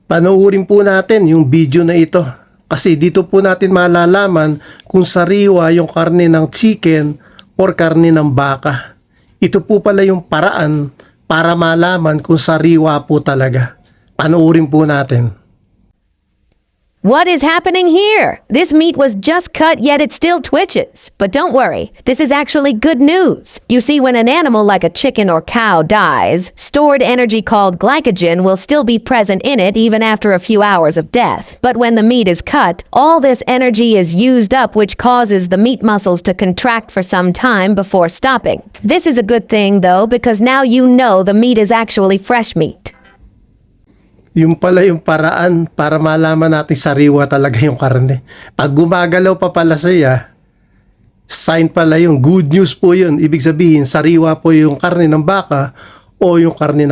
Panoorin po natin yung video na ito kasi dito po natin malalaman kung sariwa yung karne ng chicken or karne ng baka. Ito po pala yung paraan para malaman kung sariwa po talaga. Panoorin po natin. What is happening here? This meat was just cut, yet it still twitches. But don't worry, this is actually good news. You see, when an animal like a chicken or cow dies, stored energy called glycogen will still be present in it even after a few hours of death. But when the meat is cut, all this energy is used up, which causes the meat muscles to contract for some time before stopping. This is a good thing, though, because now you know the meat is actually fresh meat. Yung pala yung paraan para malaman natin sariwa talaga yung karne. Pag gumagalaw pa pala siya, sign pala yung good news po yun. Ibig sabihin, sariwa po yung karne ng baka o yung karne